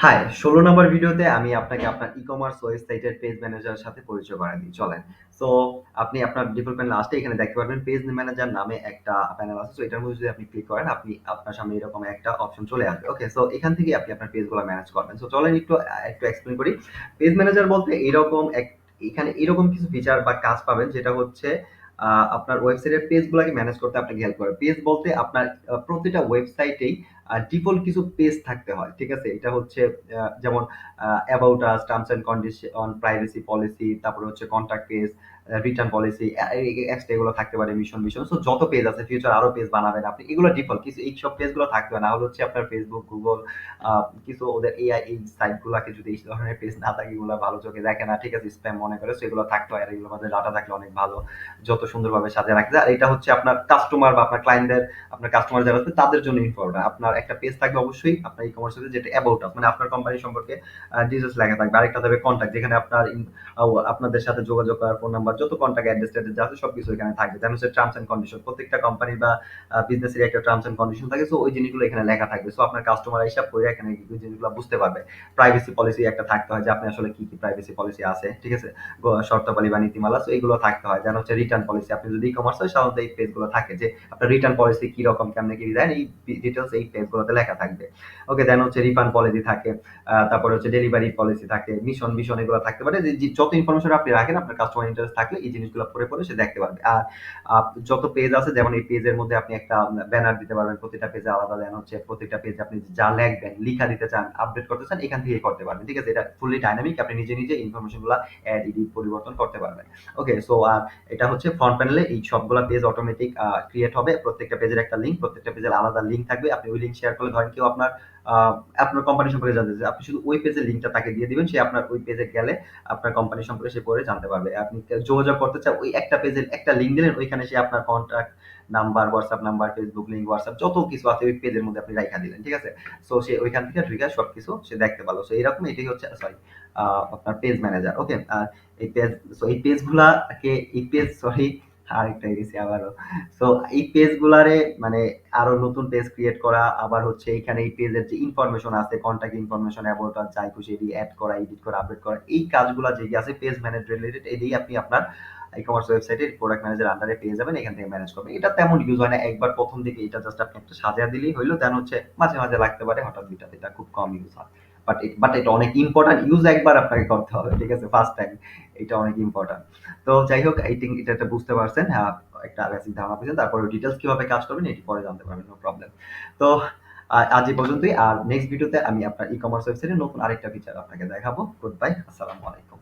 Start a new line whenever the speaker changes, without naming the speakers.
High, ১৬ number ভিডিওতে আমি আপনাকে আপনার ই-কমার্স ওয়েবসাইটের পেজ ম্যানেজারের সাথে পরিচয় করায় দিই। চলেন। সো আপনি আপনার ডিফল্ট প্যানেল লাস্টে এখানে দেখতে পারবেন পেজ ম্যানেজার নামে একটা প্যানেল আছে। সো এটার মধ্যে যদি আপনি ক্লিক করেন, আপনার সামনে এরকম একটা অপশন চলে আসবে। ওকে? সো এখান থেকেই আপনি আপনার পেজগুলো ম্যানেজ করবেন। সো চলেন একটু এক্সপ্লেইন করি। পেজ ম্যানেজার বলতে এখানে এরকম কিছু ফিচার বা কাজ পাবেন যেটা হচ্ছে আ আপনার ওয়েবসাইটের পেজগুলাকে ম্যানেজ করতে আপনাকে হেল্প করে। পেজ বলতে আপনার প্রতিটা ওয়েবসাইটেই ডিফল্ট কিছু পেজ থাকতে হয়। ঠিক আছে? এটা হচ্ছে যেমন about us, terms and condition, privacy policy, তারপরে হচ্ছে contact page, return policy, extra এগুলো থাকতে পারে মিশন। সো যত পেজ আছে ফিউচার আরো পেজ বানাবেন আপনি। এগুলো ডিফল্ট কিছু এইসব পেজগুলো থাকতে হয়। না হলে হচ্ছে আপনার Facebook, Google আ কিছু ওদের এআই এই সাইট গুলাকে যদি এই ধরনের পেজ না থাকে এগুলা ভালো চোখে দেখে না। ঠিক আছে? স্প্যাম মনে করে। সো এগুলো থাকতে হয়। আর এগুলোর মধ্যে ডাটা থাকলে অনেক ভালো। যত সুন্দরভাবে সাজিয়ে রাখা যায়। আর এটা হচ্ছে আপনার কাস্টমার বা আপনার কাস্টমার যারা আছে তাদের জন্য ইম্পোর্টেন্ট। আপনার একটা পেজ থাকবে অবশ্যই আপনার ই-কমার্স এর যেটা অ্যাবাউট আস মানে আপনার কোম্পানি সম্পর্কে ডিটেইলস লেখা থাকবে। আরেকটা থাকবে কনট্যাক্ট যেখানে আপনাদের সাথে যোগাযোগ করার ফোন নাম্বার যত কনট্যাক্ট অ্যাড্রেস যা আছে সবকিছু এখানে থাকবে। দেন হচ্ছে টার্মস অ্যান্ড কন্ডিশন প্রত্যেকটা কোম্পানি বা বিজনেসের একটা টার্মস অ্যান্ড কন্ডিশন থাকে। সো ওই জিনিসগুলো এখানে লেখা থাকবে। সো আপনার কাস্টমার হিসাব করে এখানে ওই জিনিসগুলো বুঝতে পারবে। প্রাইভেসি পলিসি একটা থাকতে হয় যে আপনি আসলে কি প্রাইভেসি পলিসি আছে। ঠিক আছে? শর্তাবলী বা নীতিমালা। সো এগুলো থাকতে হয়। দেন হচ্ছে রিটার্ন পলিসি। আপনি যদি ই-কমার্স হয় সাধারণত এই পেজগুলো থাকে যে আপনার রিটার্ন পলিসি কিরকম, কেমনে কি দেন এই ডিটেইলস এই পেজগুলোতে লেখা থাকবে। ওকে দেন হচ্ছে রিফান্ড পলিসি থাকে। তারপরে হচ্ছে ডেলিভারি পলিসি থাকে। মিশন এগুলো থাকতে পারে। যে যত ইনফরমেশন আপনি রাখেন আপনার কাস্টমার ইন্টারেস্ট থাকলে এই জিনিসগুলো পড়ে সে দেখতে পারবে। আর যত পেজ আছে যেমন এই পেজের মধ্যে আপনি একটা ব্যানার দিতে পারবেন। প্রতিটা পেজে আলাদা দেন হচ্ছে প্রত্যেকটা পেজে আপনি যা লিখবেন, লিখা দিতে চান, আপডেট করতে চান এখান থেকেই করতে পারবেন। ঠিক আছে? এটা ফুললি ডাইনামিক আপনি নিজে ইনফরমেশন গুলা এড, এডিট, পরিবর্তন করতে পারবেন। ওকে সো এটা হচ্ছে ফ্রন্ট প্যানেলে এই সবগুলা পেজ অটোমেটিক ক্রিয়েট হবে। প্রত্যেকটা পেজের একটা লিঙ্ক, প্রত্যেকটা পেজের আলাদা লিঙ্ক থাকবে। আপনি ওই লিঙ্ক শেয়ার করলে ধরেন কেউ আ আপনার কোম্পানি সম্পর্কে জানতে চায়। আপনি শুধু ওই পেজের লিঙ্কটা তাকে দিয়ে দিবেন। সে আপনার ওই পেজে গেলে আপনার কোম্পানি সম্পর্কে সে পড়ে জানতে পারবে। আপনি যোগাযোগ করতে চান ওই একটা পেজের একটা লিঙ্ক দিলেন ওইখানে সে আপনার contact number, WhatsApp number, Facebook link, WhatsApp যত কিছু আছে ওই পেজের মধ্যে আপনি রাইখা দিলেন। ঠিক আছে? সো সে ওইখান থেকে ঢুইকা সবকিছু সে দেখতে পারল। সো এরকম এটাই হচ্ছে সরি আ আপনার পেজ ম্যানেজার। ওকে? আর এই পেজ সো এই পেজগুলাকে এই পেজ সরি আরেকটা গেছি আবারও। সো এই পেজগুলারে মানে আরো নতুন পেজ ক্রিয়েট করা আবার হচ্ছে এখানে এই পেজের যে ইনফরমেশন আছে, কনট্যাক্ট ইনফরমেশন, অ্যাবাউট আস যাই খুশি এটি এড করা, এডিট করা, আপডেট করা এই কাজগুলা যেগুলো আছে পেজ ম্যানেজ রিলেটেড এটাই আপনি আপনার ই-কমার্স ওয়েবসাইটে প্রোডাক্ট ম্যানেজার আন্ডারে পেয়ে যাবেন। এখান থেকে ম্যানেজ করবেন। এটা তেমন ইউজ হয় না। একবার ১ম দিকে এটা জাস্ট আপনি একটা সাজায়া দিলেই হইল। দেন হচ্ছে মাঝে লাগতে পারে হঠাৎ ২ টা ৩ টা খুব কম ইউজ হয়। বাট এটা অনেক ইম্পোর্টেন্ট ইউজ একবার আপনাকে করতে হবে। ঠিক আছে? First time. এটা অনেক ইম্পোর্টেন্ট। তো যাই হোক এটা একটা বুঝতে পারছেন। একটা বেসিক ধারণা পেয়েছেন। তারপরে ডিটেইলস কিভাবে কাজ করবেন এটি পরে জানতে পারবেন। No problem. তো আজ এই পর্যন্তই। আর নেক্সট ভিডিওতে আমি আপনার ই-কমার্স ওয়েবসাইটে নতুন আরেকটা ফিচার আপনাকে দেখাবো। Good bye. আসসালামু আলাইকুম।